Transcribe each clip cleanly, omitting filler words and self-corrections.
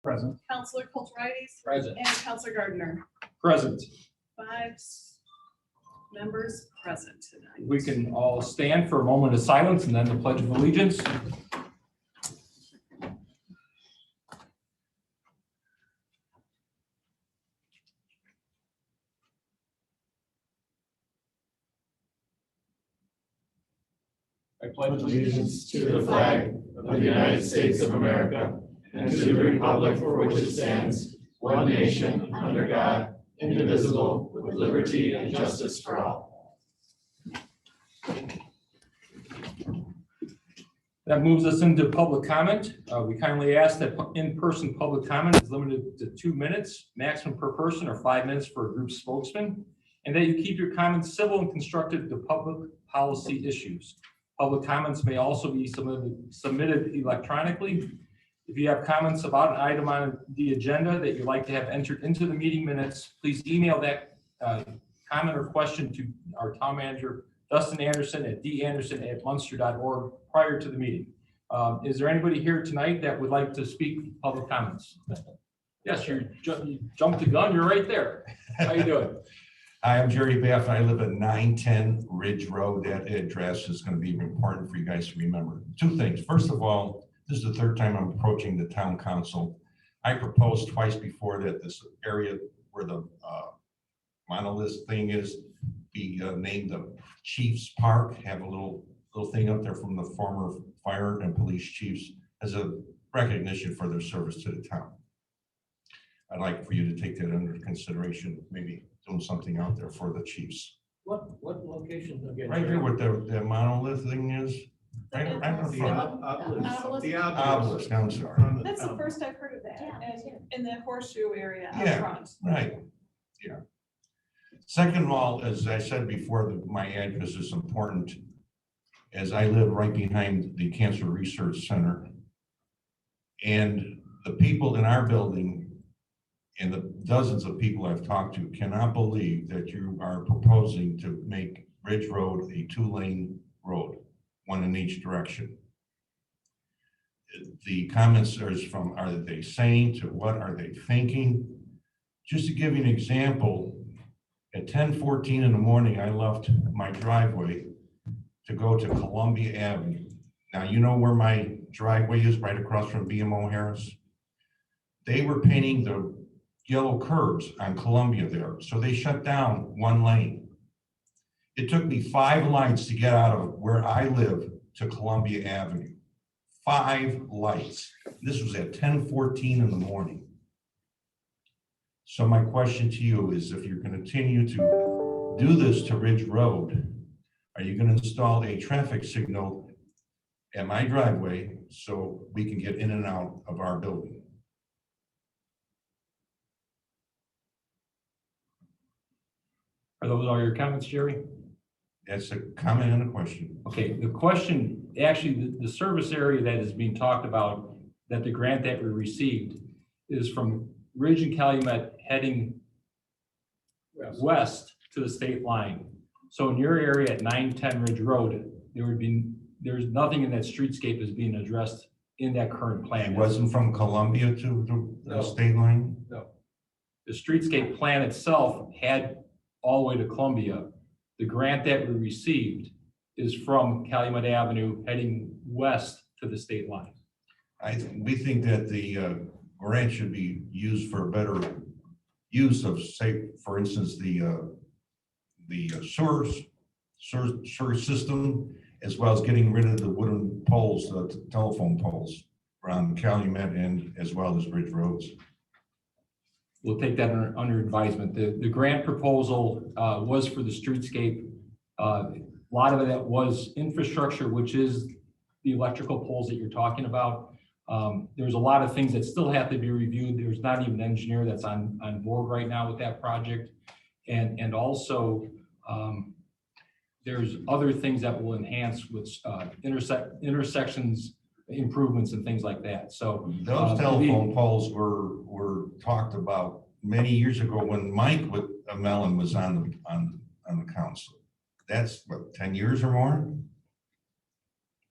Present. Counselor Kulturitis. Present. And Counselor Gardner. Present. 5 members present tonight. We can all stand for a moment of silence and then the Pledge of Allegiance. I pledge allegiance to the flag of the United States of America and to the republic for which it stands, one nation, under God, indivisible, with liberty and justice for all. That moves us into public comment. We kindly ask that in-person public comment is limited to 2 minutes, maximum per person, or 5 minutes for a group spokesman, and that you keep your comments civil and constructive to public policy issues. Public comments may also be submitted electronically. If you have comments about an item on the agenda that you'd like to have entered into the meeting minutes, please email that comment or question to our town manager, Dustin Anderson, at danderson@munster.org prior to the meeting. Is there anybody here tonight that would like to speak public comments? Yes, you jumped the gun. You're right there. How you doing? Hi, I'm Jerry Baff. I live at 910 Ridge Road. That address is going to be important for you guys to remember. 2 things. First of all, this is the 3rd time I'm approaching the town council. I proposed twice before that this area where the monolith thing is be named the Chiefs Park. Have a little thing up there from the former fire and police chiefs as a recognition for their service to the town. I'd like for you to take that under consideration, maybe doing something out there for the chiefs. What location again? Right here, what the monolith thing is. Right in front. The Obelisk, I'm sorry. That's the first I've heard of that. And in the horseshoe area out Yeah. front. Right, yeah. Second of all, as I said before, my address is important, as I live right behind the Cancer Research Center. And the people in our building and the dozens of people I've talked to cannot believe that you are proposing to make Ridge Road a 2-lane road, 1 in each direction. The comments is from, are they saying to what are they thinking? Just to give you an example, at 10:14 in the morning, I left my driveway to go to Columbia Avenue. Now, you know where my driveway is, right across from BMO Harris? They were painting the yellow curbs on Columbia there, so they shut down 1 lane. It took me 5 lights to get out of where I live to Columbia Avenue. 5 lights. This was at 10:14 in the morning. So my question to you is, if you're going to continue to do this to Ridge Road, are you going to install a traffic signal at my driveway so we can get in and out of our building? Are those all your comments, Jerry? That's a comment and a question. Okay, the question, actually, the service area that is being talked about, that the grant that we received is from Ridge and Calumet heading west to the state line. So in your area at 910 Ridge Road, there's nothing in that streetscape is being addressed in that current plan. It wasn't from Columbia to the No. state line? No. The streetscape plan itself had all the way to Columbia. The grant that we received is from Calumet Avenue heading west to the state line. We think that the grant should be used for a better use of, say, for instance, the sewer system, as well as getting rid of the wooden poles, the telephone poles around Calumet and as well as Ridge Roads. We'll take that under advisement. The grant proposal was for the streetscape. A lot of that was infrastructure, which is the electrical poles that you're talking about. There's a lot of things that still have to be reviewed. There's not even an engineer that's on board right now with that project. And also, there's other things that will enhance with intersections improvements and things like that. So those telephone poles were talked about many years ago when Mike Mellon was on the council. That's what, 10 years or more?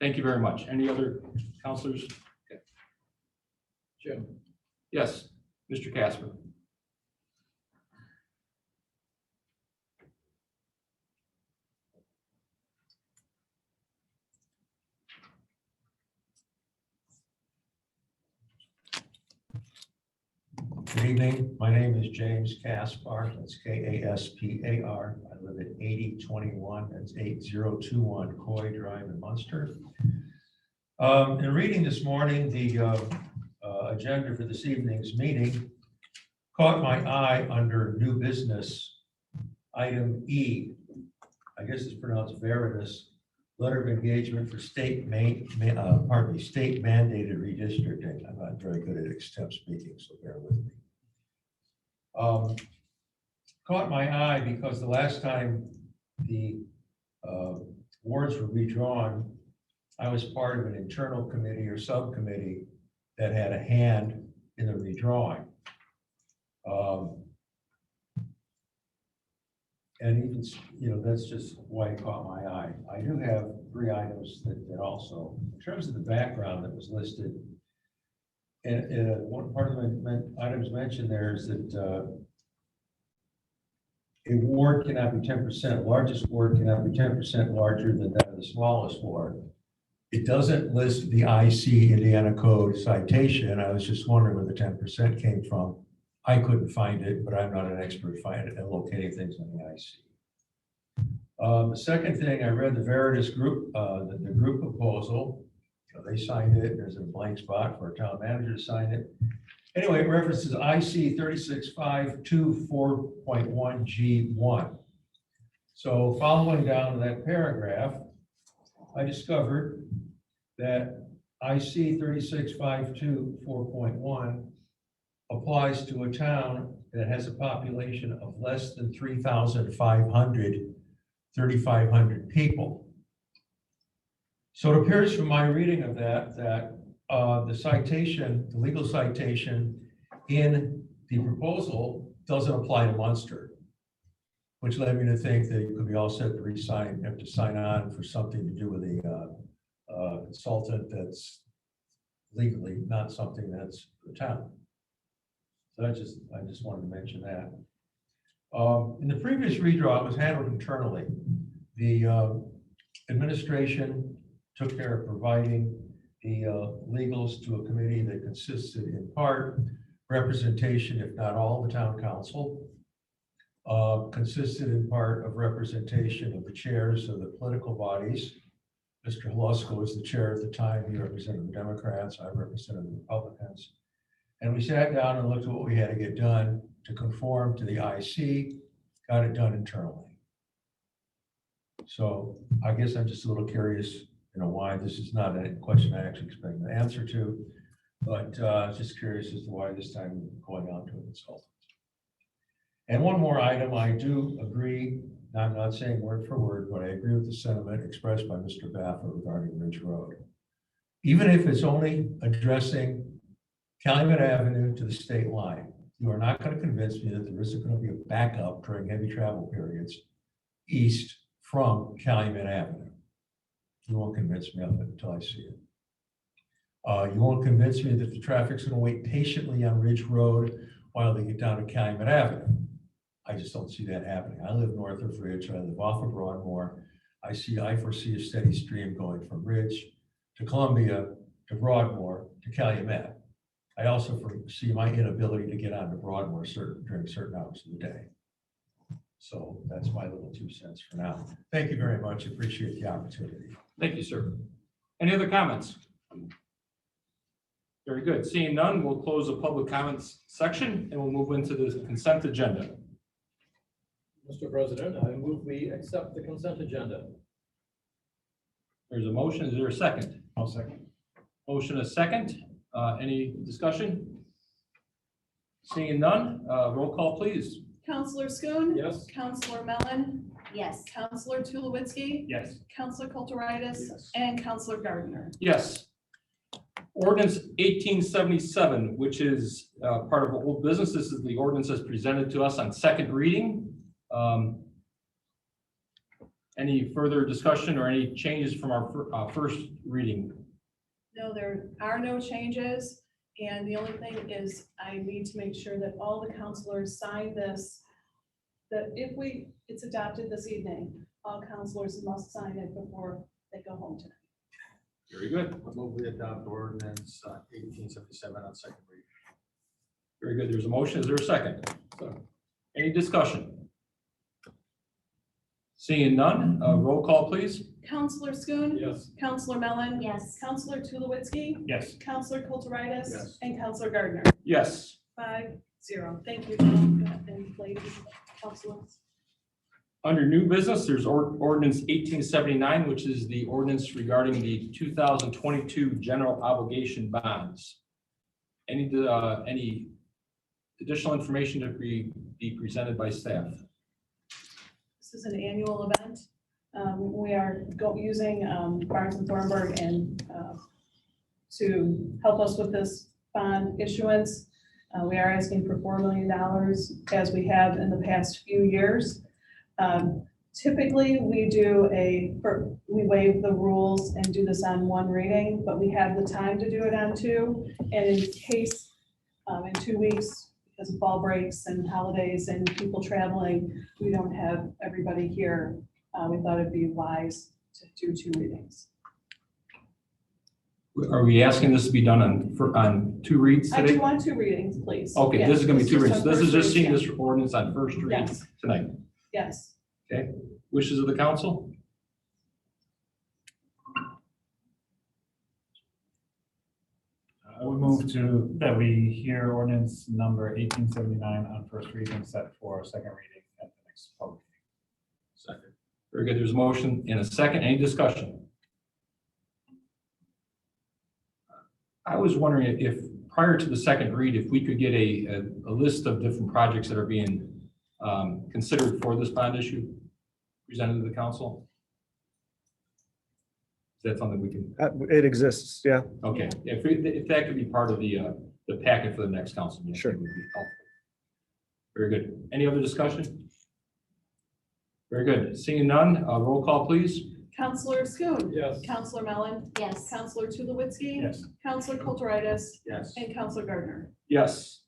Thank you very much. Any other councilors? Okay. Jim. Yes, Mr. Casper. Good evening. My name is James Caspar. That's Kaspar. I live at 8021. That's 8021 Coy Drive in Munster. In reading this morning, the agenda for this evening's meeting caught my eye under new business, item E. I guess it's pronounced Veritas, letter of engagement for state state mandated redistricting. I'm not very good at extemp speaking, so bear with me. Caught my eye because the last time the wards were redrawn, I was part of an internal committee or subcommittee that had a hand in the redrawing. And even, that's just why it caught my eye. I do have 3 items that also, in terms of the background that was listed, and one part of the items mentioned there is that a ward cannot be 10%, largest ward cannot be 10% larger than that of the smallest ward. It doesn't list the IC Indiana Code citation. I was just wondering where the 10% came from. I couldn't find it, but I'm not an expert finding it and locating things on the IC. The second thing, I read the Veritas group, the group proposal. They signed it. There's a blank spot for a town manager to sign it. Anyway, it references IC 36524.1G1. So following down to that paragraph, I discovered that IC 36524.1 applies to a town that has a population of less than 3,500 people. So it appears from my reading of that, the citation, the legal citation in the proposal doesn't apply to Munster, which led me to think that you could be all set to resign, have to sign on for something to do with a consultant that's legally not something that's the town. So I just wanted to mention that. In the previous redraw, it was handled internally. The administration took care of providing the legals to a committee that consisted in part representation, if not all, the town council, consisted in part of representation of the chairs of the political bodies. Mr. Hlusko was the chair at the time. He represented the Democrats. I represented the Republicans. And we sat down and looked at what we had to get done to conform to the IC, got it done internally. So I guess I'm just a little curious, why this is not a question I actually expect an answer to, but just curious as to why this time going on to a consultant. And one more item, I do agree, I'm not saying word for word, but I agree with the sentiment expressed by Mr. Baffa regarding Ridge Road. Even if it's only addressing Calumet Avenue to the state line, you are not going to convince me that there isn't going to be a backup during heavy travel periods east from Calumet Avenue. You won't convince me of it until I see it. You won't convince me that the traffic's going to wait patiently on Ridge Road while they get down to Calumet Avenue. I just don't see that happening. I live north of Ridge. I live off of Broadmoor. I foresee a steady stream going from Ridge to Columbia to Broadmoor to Calumet. I also foresee my inability to get onto Broadmoor during certain hours of the day. So that's my little 2 cents for now. Thank you very much. Appreciate the opportunity. Thank you, sir. Any other comments? Very good. Seeing none, we'll close the public comments section and we'll move into the consent agenda. Mr. President, I move we accept the consent agenda. There's a motion. Is there a second? I'll second. Motion a second. Any discussion? Seeing none, roll call, please. Counselor Schoen. Yes. Counselor Mellon. Yes. Counselor Tulowitzki. Yes. Counselor Kulturitis. Yes. And Counselor Gardner. Yes. Ordinance 1877, which is part of old business. This is the ordinance as presented to us on second reading. Any further discussion or any changes from our first reading? No, there are no changes. And the only thing is I need to make sure that all the counselors sign this, that if it's adopted this evening, all counselors must sign it before they go home tonight. Very good. I move we adopt ordinance 1877 on second reading. Very good. There's a motion. Is there a second? Any discussion? Seeing none, roll call, please. Counselor Schoen. Yes. Counselor Mellon. Yes. Counselor Tulowitzki. Yes. Counselor Kulturitis. Yes. And Counselor Gardner. Yes. 5-0. Thank you, John, and ladies, counselors. Under new business, there's ordinance 1879, which is the ordinance regarding the 2022 general obligation bonds. Any additional information to be presented by staff? This is an annual event. We are using Barnes and Thornburg and to help us with this bond issuance. We are asking for $4 million as we have in the past few years. Typically, we waive the rules and do this on one reading, but we have the time to do it on two. And in case in 2 weeks, because of fall breaks and holidays and people traveling, we don't have everybody here. We thought it'd be wise to do 2 readings. Are we asking this to be done on 2 reads I today? do want 2 readings, please. Okay, Yes, this is gonna be it's 2 just reads. on This is first just seeing read, this ordinance on first read Yes. tonight. Yes. Okay, wishes of the council? I would move that we hear ordinance number 1879 on first reading, set for second reading at the next public meeting. Second. Very good. There's a motion and a second. Any discussion? I was wondering if prior to the second read, if we could get a list of different projects that are being considered for this bond issue presented to the council. Is that something we can? It exists, yeah. Okay, if that could be part of the packet for the next council meeting. Sure. It would be helpful. Very good. Any other discussion? Very good. Seeing none, roll call, please. Counselor Schoen. Yes. Counselor Mellon. Yes. Counselor Tulowitzki. Yes. Counselor Kulturitis. Yes. And Counselor Gardner. Yes.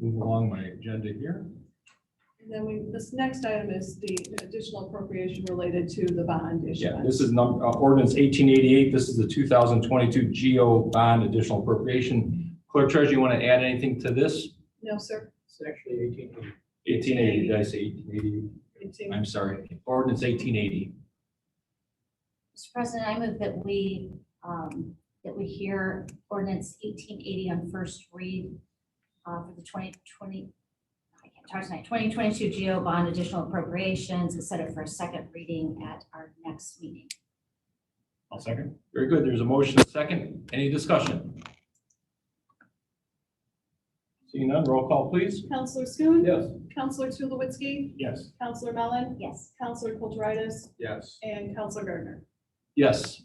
Move along my agenda here. And then this next item is the additional appropriation related to the bond Yeah, issuance. this is ordinance 1888. This is the 2022 GO bond additional appropriation. Clerk Treasurer, you want to add anything to this? No, sir. It's actually 1880. 1880, did I say 1880? It's- I'm sorry. Ordinance 1880. Mr. President, I move that we hear ordinance 1880 on first read for the 2022 GO bond additional appropriations and set it for a second reading at our next meeting. I'll second. Very good. There's a motion, a second. Any discussion? Seeing none, roll call, please. Counselor Schoen. Yes. Counselor Tulowitzki. Yes. Counselor Mellon. Yes. Counselor Kulturitis. Yes. And Counselor Gardner. Yes.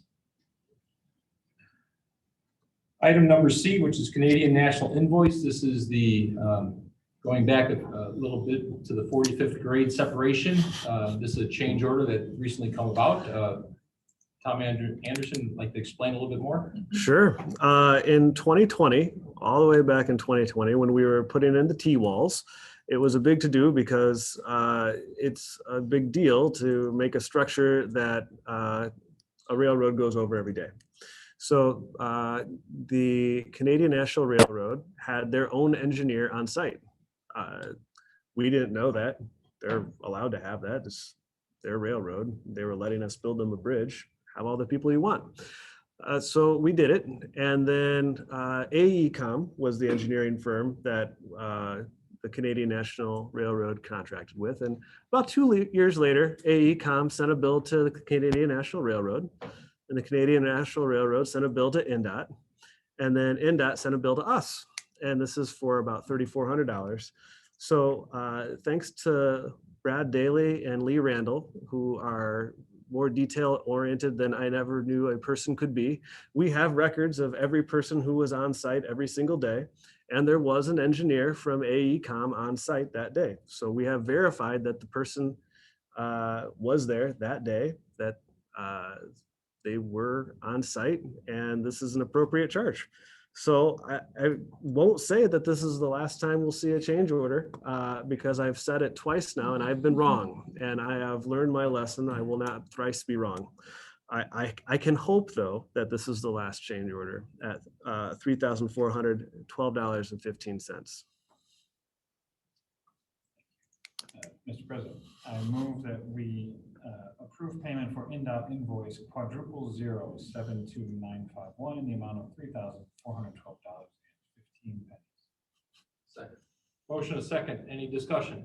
Item number C, which is Canadian National Invoice. This is the, going back a little bit to the 45th grade separation. This is a change order that recently come about. Tom Anderson, would like to explain a little bit more? Sure. In 2020, all the way back in 2020, when we were putting in the T-walls, it was a big to-do because it's a big deal to make a structure that a railroad goes over every day. So the Canadian National Railroad had their own engineer on site. We didn't know that. They're allowed to have that. It's their railroad. They were letting us build them a bridge. Have all the people you want. So we did it. And then AECOM was the engineering firm that the Canadian National Railroad contracted with. And about 2 years later, AECOM sent a bill to the Canadian National Railroad. And the Canadian National Railroad sent a bill to INDOT. And then INDOT sent a bill to us. And this is for about $3,400. So thanks to Brad Daly and Lee Randall, who are more detail oriented than I never knew a person could be. We have records of every person who was on site every single day. And there was an engineer from AECOM on site that day. So we have verified that the person was there that day, that they were on site and this is an appropriate charge. So I won't say that this is the last time we'll see a change order because I've said it twice now and I've been wrong and I have learned my lesson. I will not thrice be wrong. I can hope though that this is the last change order at $3,412.15. Mr. President, I move that we approve payment for NDOT invoice $200,72951 in the amount of $3,412.15. Second. Motion is second. Any discussion?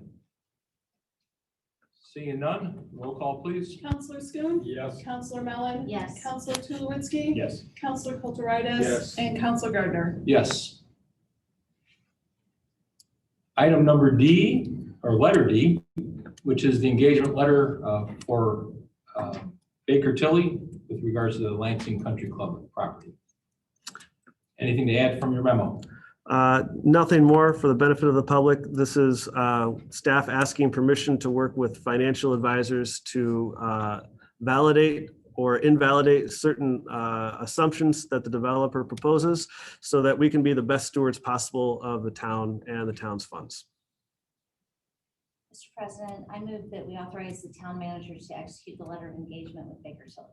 Seeing none, roll call please. Counselor Schoen. Yes. Counselor Mellon. Yes. Counselor Tulowitzki. Yes. Counselor Kulturitis. Yes. And Counselor Gardner. Yes. Item number D, or letter D, which is the engagement letter for Baker Tilly with regards to the Lansing Country Club property. Anything to add from your memo? Nothing more for the benefit of the public. This is staff asking permission to work with financial advisors to validate or invalidate certain assumptions that the developer proposes so that we can be the best stewards possible of the town and the town's funds. Mr. President, I move that we authorize the town manager to execute the letter of engagement with Baker Tilly.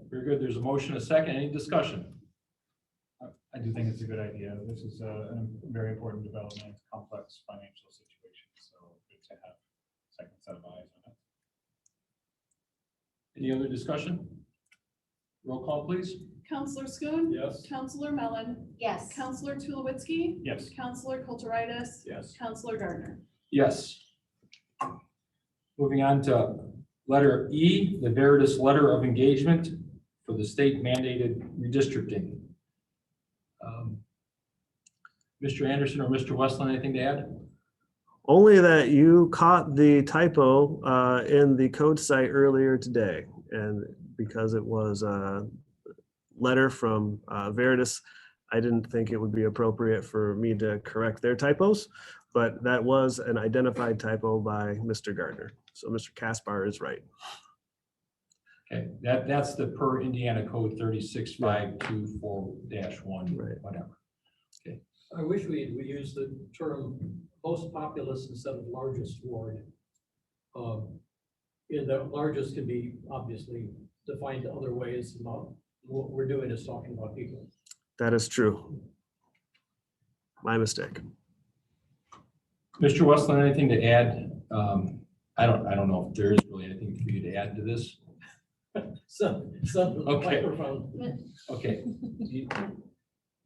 Very good. There's a motion, a second. Any discussion? I do think it's a good idea. This is a very important development, complex financial situation, so good to have a second set of eyes on it. Any other discussion? Roll call, please. Counselor Schoen. Yes. Counselor Mellon. Yes. Counselor Tulowitzki. Yes. Counselor Kulturitis. Yes. Counselor Gardner. Yes. Moving on to letter E, the Veritas letter of engagement for the state mandated redistricting. Mr. Anderson or Mr. Westland, anything to add? Only that you caught the typo in the code site earlier today. And because it was a letter from Veritas, I didn't think it would be appropriate for me to correct their typos, but that was an identified typo by Mr. Gardner. So Mr. Caspar is right. Okay, that's the per Indiana code 36524-1, Right. whatever. I wish we used the term most populous instead of largest ward. In the largest can be obviously defined other ways. Not what we're doing is talking about people. That is true. My mistake. Mr. Westland, anything to add? I don't know if there is really anything for you to add to this. Some Okay. microphone. Okay.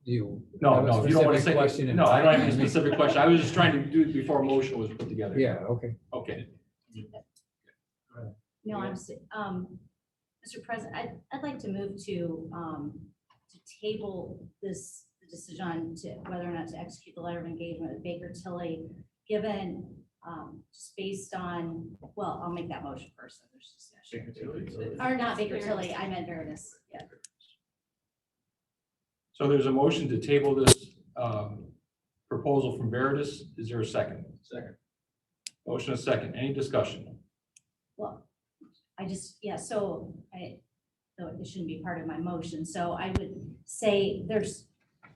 Do you? No, have a if you don't want to specific say, question in no, I don't have mind? any specific question. I was just trying to do it before a motion was put together. Yeah, okay. Okay. No, Mr. President, I'd like to move to table this decision on to whether or not to execute the letter of engagement with Baker Tilly, given just based on, well, I'll make that motion first. So there's discussion. Or not Baker Tilly, I meant Veritas. Yeah. So there's a motion to table this proposal from Veritas. Is there a second? Second. Motion is second. Any discussion? Well, so it shouldn't be part of my motion. So I would say there's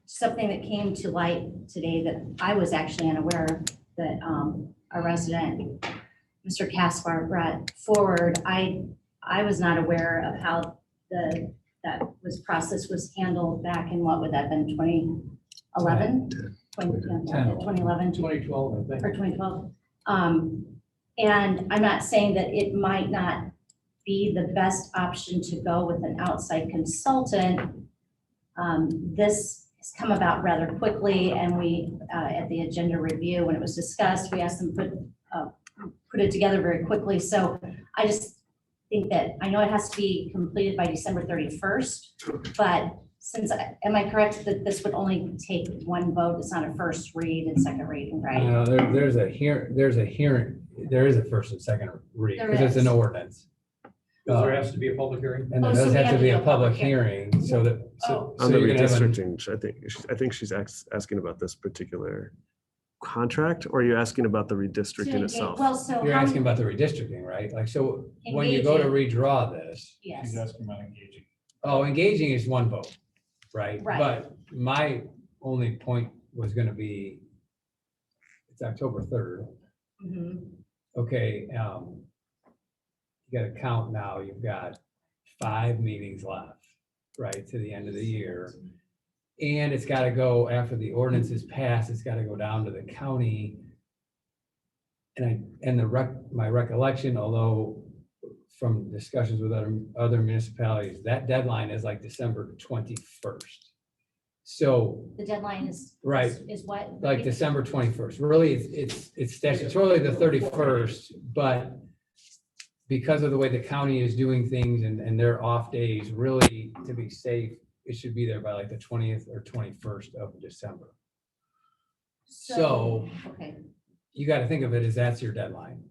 something that came to light today that I was actually unaware of, that a resident, Mr. Caspar, brought forward. I was not aware of how process was handled back in, what would that have been, 2011? 2011? 2012, I think. Or 2012. And I'm not saying that it might not be the best option to go with an outside consultant. This has come about rather quickly, and we, at the agenda review, when it was discussed, we asked them to put it together very quickly. So I just think that, I know it has to be completed by December 31st, but since, am I correct that this would only take one vote? It's not a first read and second reading, right? There's a hearing, there is a first and second read, There because it's an is. ordinance. There has to be a public hearing. And there Oh, so does we have to be a public hearing, so that, Oh. so On the you can have redistricting, I think she's asking about this particular contract, or are you asking about the To redistricting engage- itself? Well, so. You're how asking many- about the redistricting, right? Like, so when you go to redraw this, Yes, She's asking about engaging. oh, engaging is one vote, right? Right. But my only point was gonna be, it's October 3rd. mhm, Okay, you gotta count now, you've got 5 meetings left, right, to the end of the year. And it's gotta go, after the ordinance is passed, it's gotta go down to the county. My recollection, although from discussions with other municipalities, that deadline is like December 21st. So, the deadline is. Right. Is what? like December 21st, really, it's statutorily the 31st, but because of the way the county is doing things and their off days, really, to be safe, it should be there by like the 20th or 21st of December. So Okay, you got to think of it as that's your deadline.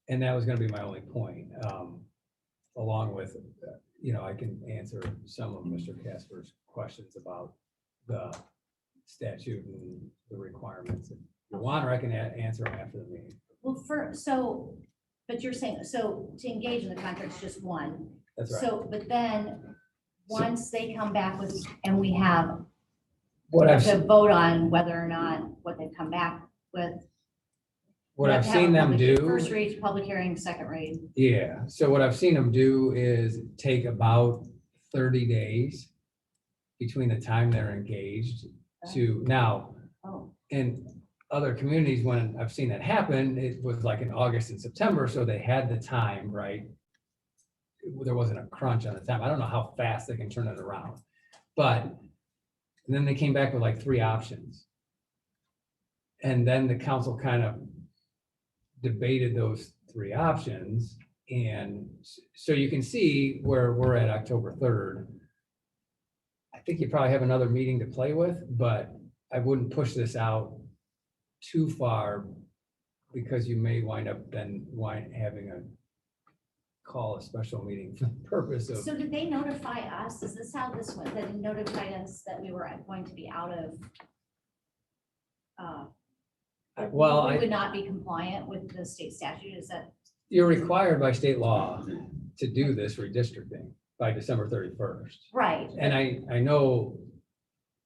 And that was going to be my only point, along with, I can answer some of Mr. Casper's questions about the statute and the requirements. If you want, or I can answer them after the meeting. well, but you're saying, so to engage in the contract is just one. That's right. So, but then, once they come back with, and we have What I've, to vote on whether or not what they've come back with. what we I've have to have seen a them public- do. First read, public hearing, second read. Yeah, so what I've seen them do is take about 30 days between the time they're engaged to now. Oh, In other communities, when I've seen that happen, it was like in August and September, so they had the time, right? There wasn't a crunch on the time. I don't know how fast they can turn it around. But, and then they came back with like 3 options. And then the council kind of debated those 3 options. And so you can see where we're at October 3rd. I think you probably have another meeting to play with, but I wouldn't push this out too far because you may wind up then having call a special meeting for the purpose of. so did they notify us? Is this how this went? They notified us that we were going to be out of? Well, We would not be compliant with the state statute, is that? You're required by state law to do this redistricting by December 31st. Right. And I know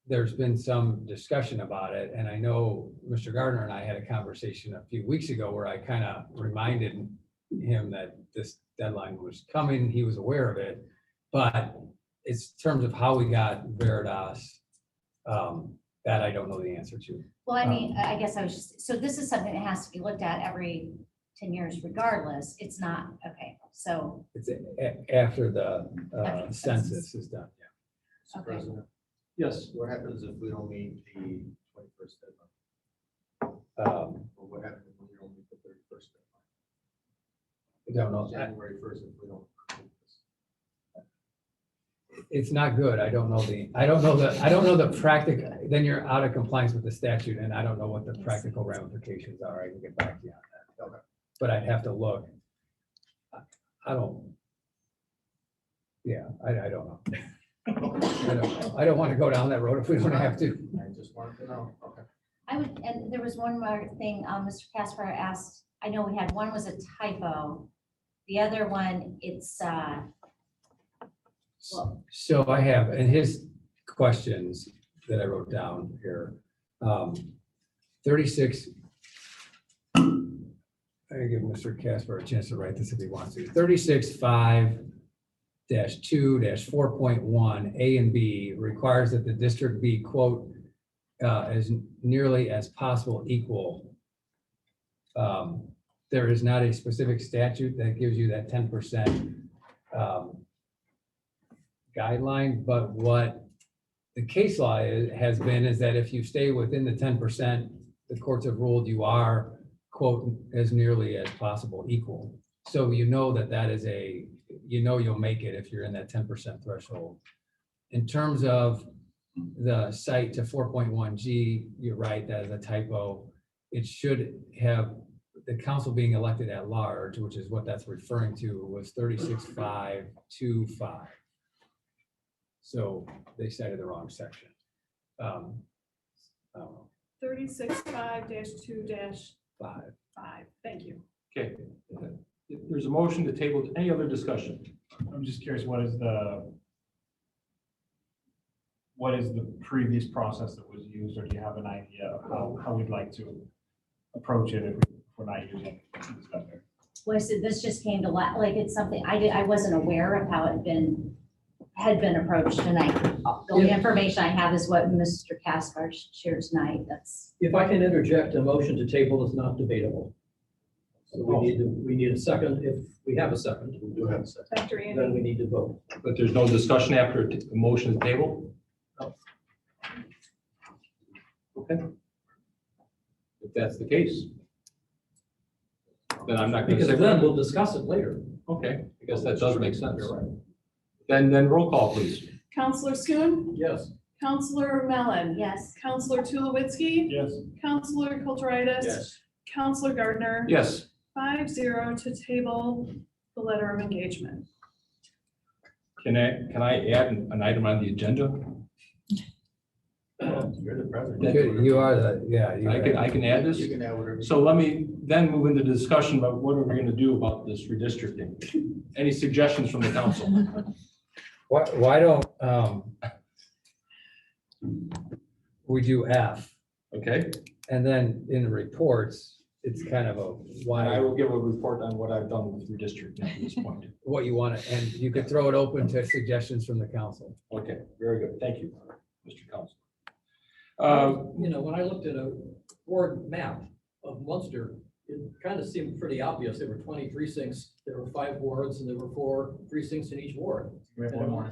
there's been some discussion about it, and I know Mr. Gardner and I had a conversation a few weeks ago where I kind of reminded him that this deadline was coming. He was aware of it, but it's in terms of how we got Veritas, that I don't know the answer to. Well, I mean, I guess I was just, so this is something that has to be looked at every 10 years regardless. It's not, okay, so, It's after the After the census is done. Mr. Okay. President, Yes. what happens if we don't meet the 21st deadline? Or what happens if we don't meet the 31st I don't know. deadline? January 1st if we don't. complete this? It's not good. I don't know the practical, then you're out of compliance with the statute, and I don't know what the practical ramifications are. I can get back to you on that. Okay. But I'd have to look. I don't. Yeah, I don't know. I don't want to go down that road if we don't have to. I just wanted to know, okay. I would, and there was one more thing, Mr. Casper asked, I know we had, one was a typo. The other one, it's, well, So I have, in his questions that I wrote down here, 36. I give Mr. Casper a chance to write this if he wants to. 36(5)(2)(4.1) A and B requires that the district be, quote, as nearly as possible equal. There is not a specific statute that gives you that 10% guideline, but what the case law has been is that if you stay within the 10%, the courts have ruled you are, quote, as nearly as possible equal. So you know that is you'll make it if you're in that 10% threshold. In terms of the cite to 4.1G, you're right, that is a typo. It should have the council being elected at large, which is what that's referring to, was 36(5)(2)(5). So they cited the wrong section. I don't know, 36-5-2-5. Thank you. Okay. If there's a motion to table, any other discussion? I'm just curious, what is the previous process that was used, or do you have an idea of how we'd like to approach it if we're not using this vendor? Well, I said, this just came to light, like, it's something, I wasn't aware of how had been approached tonight. The only information I have is what Mr. Caspar shared tonight. That's, If I can interject, a motion to table is not debatable. So we need a second. If we have a second, We do have a second. Dr. then Andy, we need to vote. But there's no discussion after the motion to table? Okay. If that's the case, then I'm not going to Because say. then we'll discuss it later. Okay, I guess that does make sense. Then roll call, please. Counselor Schoen, Yes. Counselor Mellon, yes. Counselor Tulowitzki, Yes. Counselor Kulturitis. Yes. Counselor Gardner. Yes. 5-0 to table the letter of engagement. Can I add an item on the agenda? You're the president. You are the, yeah. you are. I can add this? You can have whatever. So let me then move into discussion about what are we going to do about this redistricting? Any suggestions from the council? Why don't, we do F, Okay, and then in the reports, it's kind of a I why, will give a report on what I've done with redistricting at this point. what you want to, and you could throw it open to suggestions from the council. Okay, very good. Thank you, Mr. Council. You know, when I looked at a ward map of Munster, it kind of seemed pretty obvious. There were 20 precincts, there were 5 wards, and there were 4 precincts in each ward. We have one more.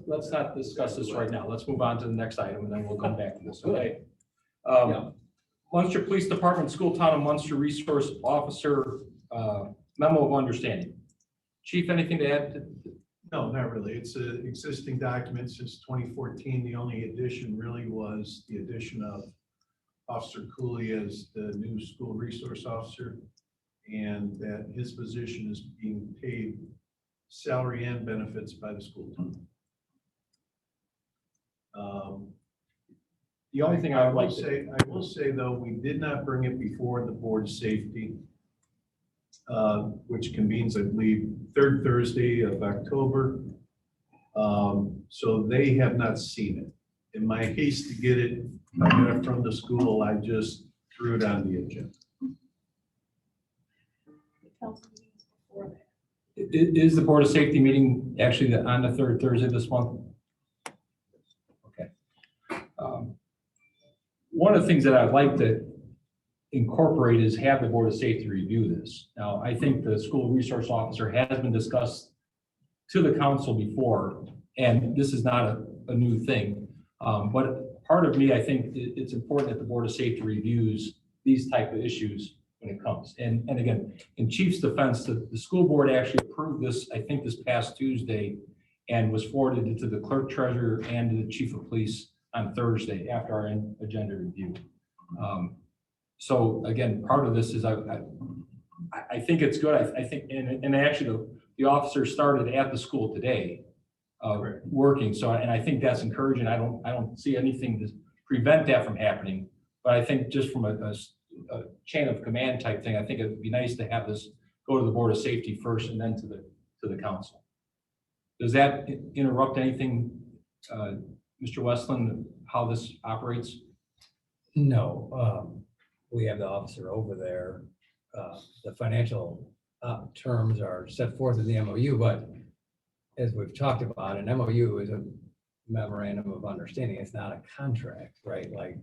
Let's not discuss this right now. Let's move on to the next item and then we'll come back to this, okay? Yeah. Munster Police Department, School Town of Munster Resource Officer Memo of Understanding. Chief, anything to add? No, not really. It's an existing document since 2014. The only addition really was the addition of Officer Cooley as the new school resource officer, and that his position is being paid salary and benefits by the school town. The only thing I would like to, I will say though, we did not bring it before the Board of Safety, which convenes, I believe, 3rd Thursday of October. So they have not seen it. In my haste to get it, I got it from the school, I just threw it on the agenda. The council meeting is before that. is the Board of Safety meeting actually on the 3rd Thursday this month? Okay. One of the things that I'd like to incorporate is have the Board of Safety review this. Now, I think the school resource officer has been discussed to the council before, and this is not a new thing. But part of me, I think it's important that the Board of Safety reviews these type of issues when it comes. And again, in Chief's defense, the school board actually approved this, I think this past Tuesday, and was forwarded it to the clerk treasurer and to the chief of police on Thursday after our agenda review. So again, part of this is I think it's good. I think, and actually the officer started at the school today, working. So, and I think that's encouraging. I don't see anything to prevent that from happening. But I think just from a chain of command type thing, I think it'd be nice to have this go to the Board of Safety first and then to the council. Does that interrupt anything, Mr. Westland, how this operates? No, we have the officer over there. The financial terms are set forth in the MOU, but as we've talked about, an MOU is a memorandum of understanding. It's not a contract, right? Like,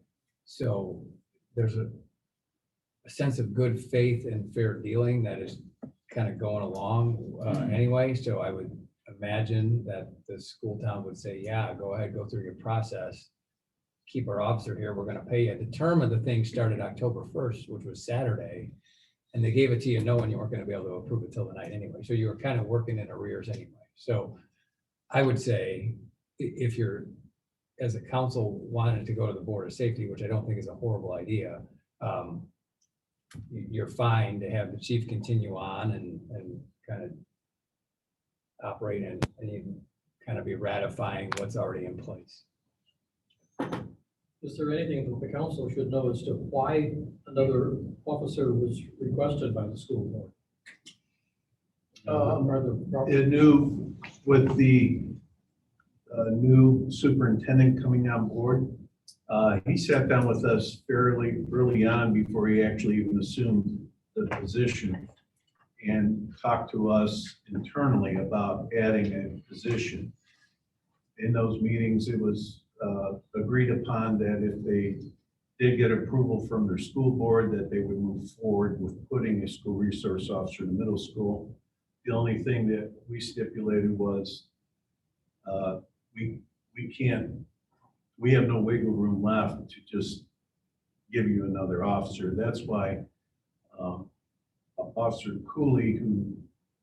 so there's a sense of good faith and fair dealing that is kind of going along anyway. So I would imagine that the school town would say, yeah, go ahead, go through your process. Keep our officer here. We're going to pay you. The term of the thing started October 1st, which was Saturday. And they gave it to you knowing you weren't going to be able to approve it till the night anyway. So you were kind of working in arrears anyway. So I would say if you're, as a council, wanted to go to the Board of Safety, which I don't think is a horrible idea, you're fine to have the chief continue on and kind of operate and you kind of be ratifying what's already in place. Is there anything that the council should know as to why another officer was requested by the school board? Are the The new, with the new superintendent coming on board, he sat down with us fairly early on before he actually even assumed the position and talked to us internally about adding a position. In those meetings, it was agreed upon that if they did get approval from their school board, that they would move forward with putting a school resource officer in the middle school. The only thing that we stipulated was we have no wiggle room left to just give you another officer. That's why Officer Cooley, who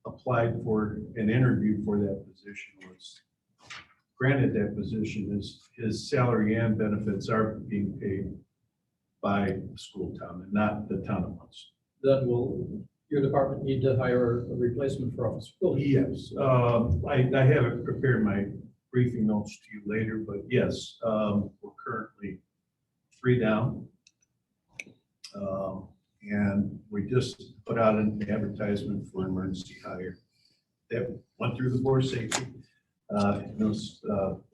applied for an interview for that position, was granted that position. His salary and benefits are being paid by the school town and not the town of Munster. Then will your department need to hire a replacement for Officer Cooley? Yes, I haven't prepared my briefing notes to you later, but yes, we're currently 3 down. And we just put out an advertisement for emergency hire that went through the board of safety. And it was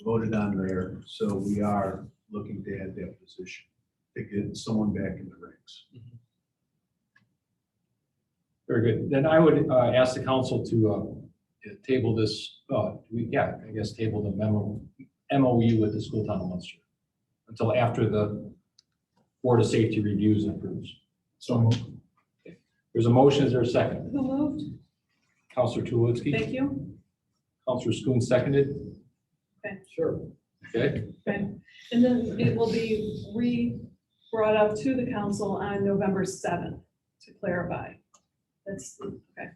voted on there, so we are looking to add that position to get someone back in the ranks. Very good. Then I would ask the council to table this, table the MOU with the school town of Munster until after the Board of Safety reviews and approves. So moved. Okay. There's a motion. Is there a second? Who moved? Counselor Tulowitzki. Thank you. Counselor Schoen seconded. Sure. Okay. Okay, and then it will be brought up to the council on November 7th to clarify. That's, okay,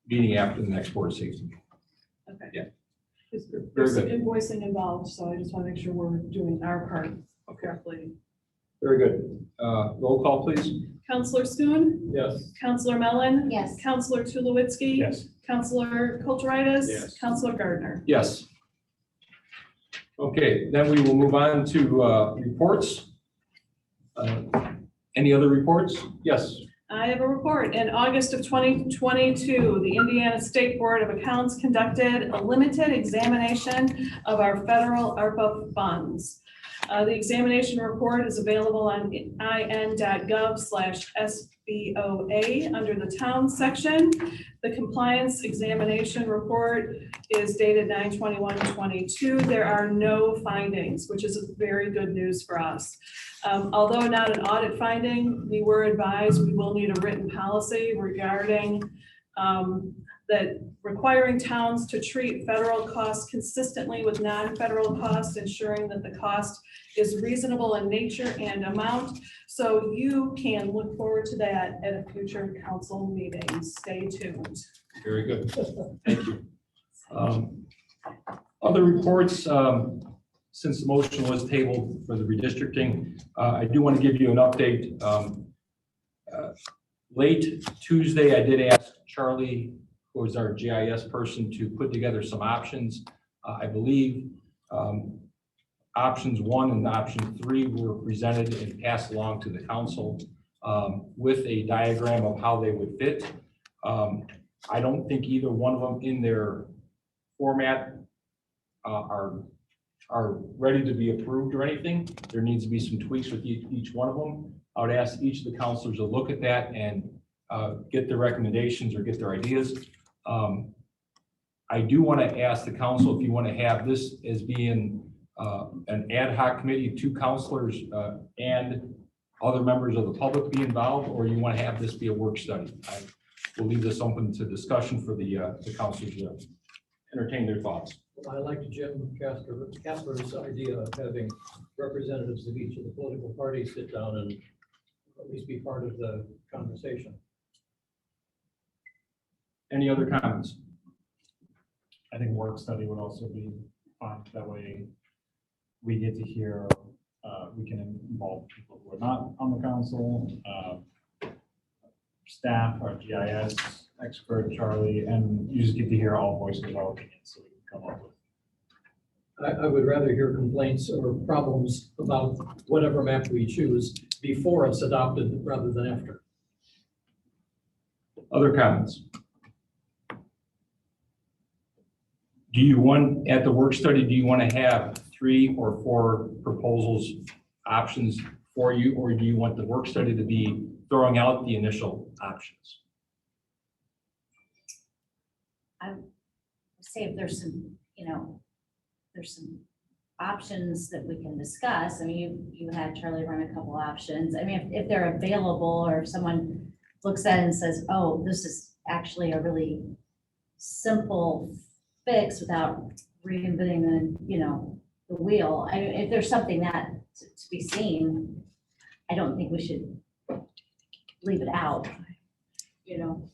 Meeting after the next Board of Safety. okay. Yeah. There's some good. invoicing involved, so I just want to make sure we're doing our part correctly. Very good. Roll call, please. Counselor Schoen, Yes. Counselor Mellon, Yes. Counselor Tulowitzki. Yes. Counselor Kulturitis. Yes. Counselor Gardner. Yes. Okay, then we will move on to reports. Any other reports? Yes. I have a report. In August of 2022, the Indiana State Board of Accounts conducted a limited examination of our federal ARPA funds. The examination report is available on in.gov/SBOA under the town section. The compliance examination report is dated 9/21/22. There are no findings, which is very good news for us. Although not an audit finding, we were advised we will need a written policy regarding that requiring towns to treat federal costs consistently with non-federal costs, ensuring that the cost is reasonable in nature and amount. So you can look forward to that at a future council meeting. Stay tuned. Very good. Thank you. Other reports, since the motion was tabled for the redistricting, I do want to give you an update. Late Tuesday, I did ask Charlie, who is our GIS person, to put together some options. I believe options 1 and option 3 were presented and passed along to the council with a diagram of how they would fit. I don't think either one of them in their format are ready to be approved or anything. There needs to be some tweaks with each one of them. I would ask each of the counselors to look at that and get their recommendations or get their ideas. I do want to ask the council if you want to have this as being an ad hoc committee, 2 counselors and other members of the public be involved, or you want to have this be a work study. I will leave this open to discussion for the counselors to entertain their thoughts. I liked Jim Casper's idea of having representatives of each of the political parties sit down and at least be part of the conversation. Any other comments? I think work study would also be fine. That way we get to hear, we can involve people who are not on the council, staff, our GIS expert, Charlie, and you just get to hear all voices, all opinions, so we can come up with I would rather hear complaints or problems about whatever map we choose before it's adopted rather than after. Other comments? Do you want, at the work study, do you want to have 3 or 4 proposals, options for you, or do you want the work study to be throwing out the initial options? I would say if there's some, there's some options that we can discuss. I mean, you had Charlie run a couple options. I mean, if they're available, or if someone looks at it and says, oh, this is actually a really simple fix without reinventing the wheel. I mean, if there's something that to be seen, I don't think we should leave it out, I mean,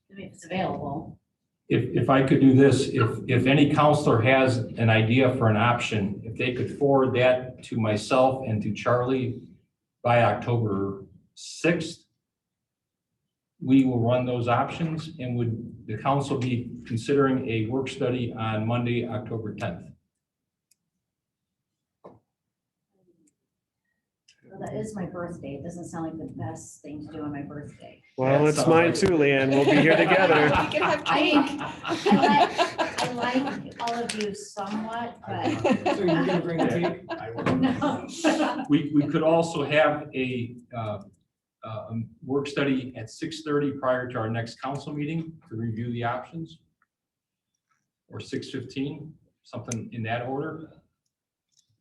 if it's available. If I could do this, if any counselor has an idea for an option, if they could forward that to myself and to Charlie by October 6th, we will run those options, and would the council be considering a work study on Monday, October 10th? Well, that is my birthday. It doesn't sound like the best thing to do on my birthday. Well, That it's sounds mine like too, Leanne. We'll be here together. You can have cake. I like all of you somewhat, but So you're gonna bring the cake? I will. no. We could also have a work study at 6:30 prior to our next council meeting to review the options. Or 6:15, something in that order,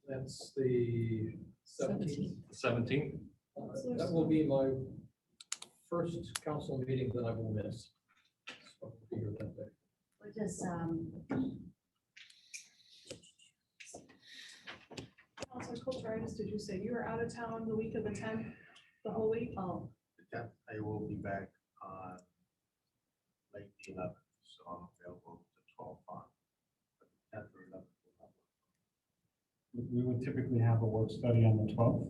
That's the 17th. 17th. That will be my first council meeting that I will miss. So I'll be here that day. What does, Counselor Kulturitis, did you say you were out of town the week of the 10th, the whole week? oh, Yeah, I will be back on late the 11th, so I'm available to 12 on. 10th or 11th. We would typically have a work study on the 12th.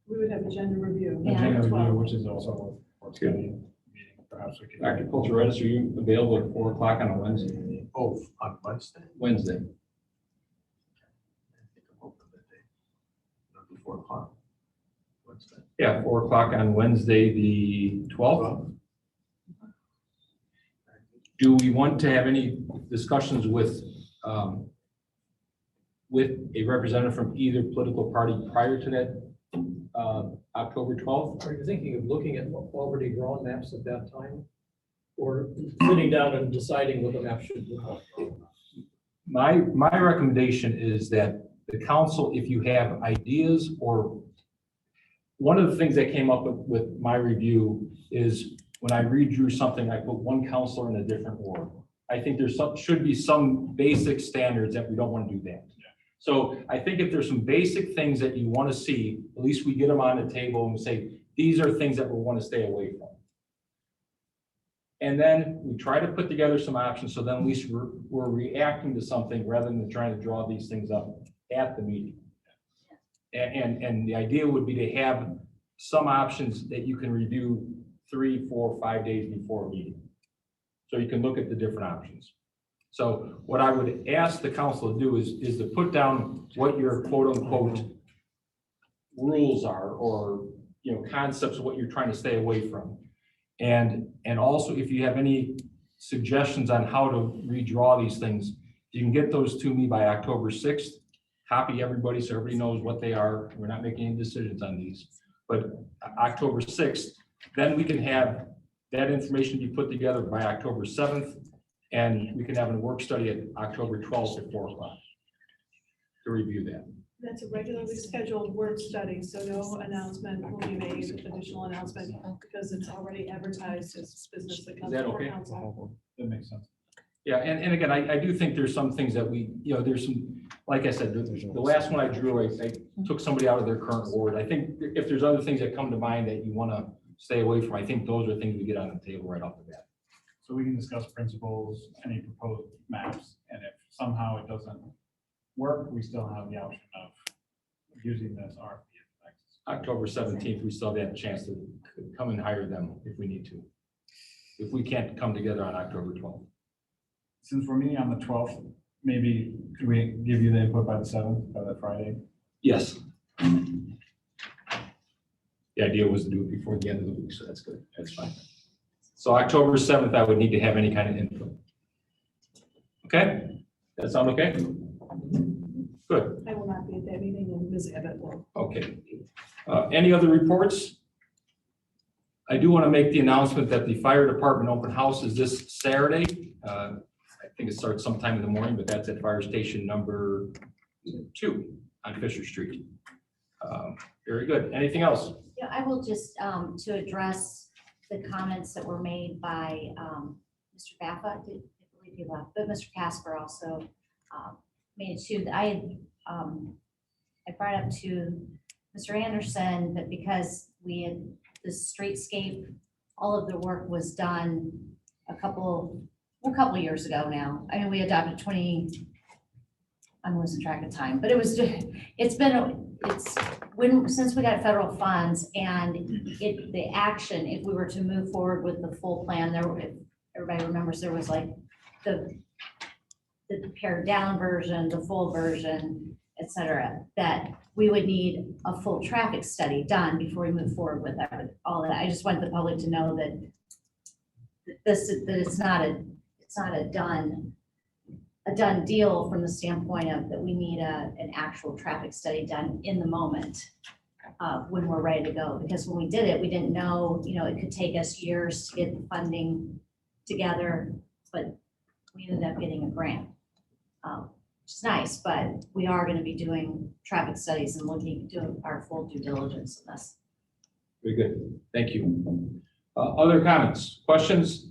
We would have agenda review. Yeah. Agenda review, 12. which is also a work study meeting. Perhaps we could. Dr. Kulturitis, are you available at 4 o'clock on a Wednesday? Oh, on Wednesday. Wednesday. I think I'm open that day. Before o'clock. Wednesday. Yeah, 4 o'clock on Wednesday, the 12th. Do we want to have any discussions with a representative from either political party prior to that October 12th? Are you thinking of looking at already drawn maps at that time? Or sitting down and deciding what the map should look like? My recommendation is that the council, if you have ideas, or one of the things that came up with my review is when I redrew something, I put one counselor in a different ward. I think should be some basic standards that we don't want to do that. So I think if there's some basic things that you want to see, at least we get them on the table and say, these are things that we want to stay away from. And then we try to put together some options, so then at least we're reacting to something rather than trying to draw these things up at the meeting. And the idea would be to have some options that you can review 3, 4, 5 days before a meeting. So you can look at the different options. So what I would ask the council to do is to put down what your quote unquote rules are, or concepts of what you're trying to stay away from. And also, if you have any suggestions on how to redraw these things, you can get those to me by October 6th. Copy everybody so everybody knows what they are. We're not making any decisions on these. But October 6th, then we can have that information be put together by October 7th. And we can have a work study at October 12th at 4 o'clock to review that. That's a regularly scheduled work study, so no announcement will be made, additional announcement, because it's already advertised as business that comes that before okay? council. That makes sense. Yeah, and again, I do think there's some things that there's some, like I said, the last one I drew, I took somebody out of their current ward. I think if there's other things that come to mind that you want to stay away from, I think those are things we get on the table right off the bat. So we can discuss principles, any proposed maps, and if somehow it doesn't work, we still have the option of using this RFP. October 17th, we still have a chance to come and hire them if we need to. If we can't come together on October 12th. Since we're meeting on the 12th, maybe could we give you the input by the 7th, by that Friday? Yes. The idea was to do it before the end of the week, so that's good. That's fine. So October 7th, I would need to have any kind of input. Okay? That sound okay? Good. I will not be at that meeting, and Ms. Abbott will. Okay. Any other reports? I do want to make the announcement that the fire department open house is this Saturday. I think it starts sometime in the morning, but that's at fire station number 2 on Fisher Street. Very good. Anything else? Yeah, I will just, to address the comments that were made by Mr. Baffa, I believe he left, but Mr. Casper also made it too. I brought up to Mr. Anderson that because we had the streetscape, all of the work was done a couple years ago now. I mean, we adopted I'm losing track of time, but since we got federal funds and the action, if we were to move forward with the full plan, if everybody remembers, there was like the pared down version, the full version, et cetera, that we would need a full traffic study done before we move forward with all that. I just want the public to know that it's not a done deal from the standpoint of that we need an actual traffic study done in the moment when we're ready to go. Because when we did it, we didn't know, it could take us years to get the funding together, but we ended up getting a grant, which is nice, but we are going to be doing traffic studies and doing our full due diligence on this. Very good. Thank you. Other comments, questions?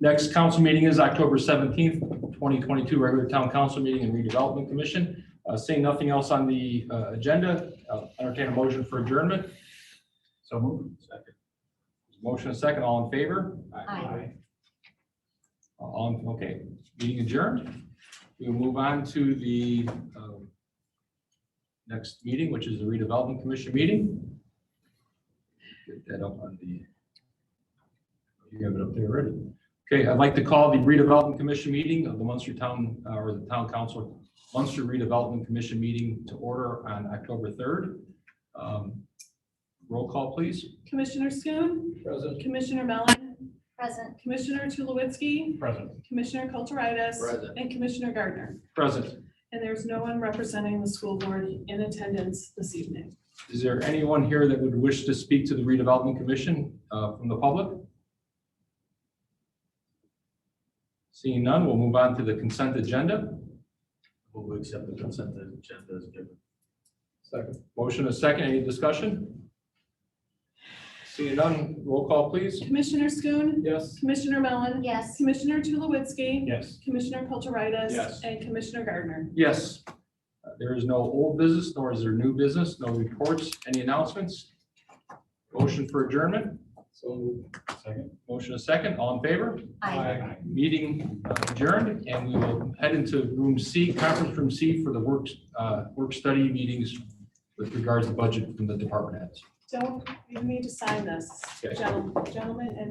Next council meeting is October 17th, 2022, regular town council meeting and redevelopment commission. Seeing nothing else on the agenda, I'll entertain a motion for adjournment. So move. Second. Motion and second, all in favor? Aye. Okay, meeting adjourned. We'll move on to the next meeting, which is the redevelopment commission meeting. Get that up on the, you have it up there already. Okay, I'd like to call the redevelopment commission meeting of the Munster Town, or the Town Council, Munster Redevelopment Commission meeting to order on October 3rd. Roll call, please. Commissioner Schoon, Present. Commissioner Mellon, Present. Commissioner Tulowitzki, Present. Commissioner Kulturitis, Present. and Commissioner Gardner. Present. And there's no one representing the school board in attendance this evening. Is there anyone here that would wish to speak to the redevelopment commission from the public? Seeing none, we'll move on to the consent agenda. Will accept the consent agenda as given. Second. Motion a second, any discussion? Seeing none, roll call, please. Commissioner Schoon, Yes. Commissioner Mellon, Yes. Commissioner Tulowitzki, Yes. Commissioner Kulturitis, Yes. and Commissioner Gardner. Yes. There is no old business, nor is there new business, no reports, any announcements? Motion for adjournment, So moved. Second. motion a second, all in favor? Aye. Meeting adjourned, and we will head into room C, conference room C for the work study meetings with regards to budget from the department heads. Don't, you need to sign this, Okay. gentlemen and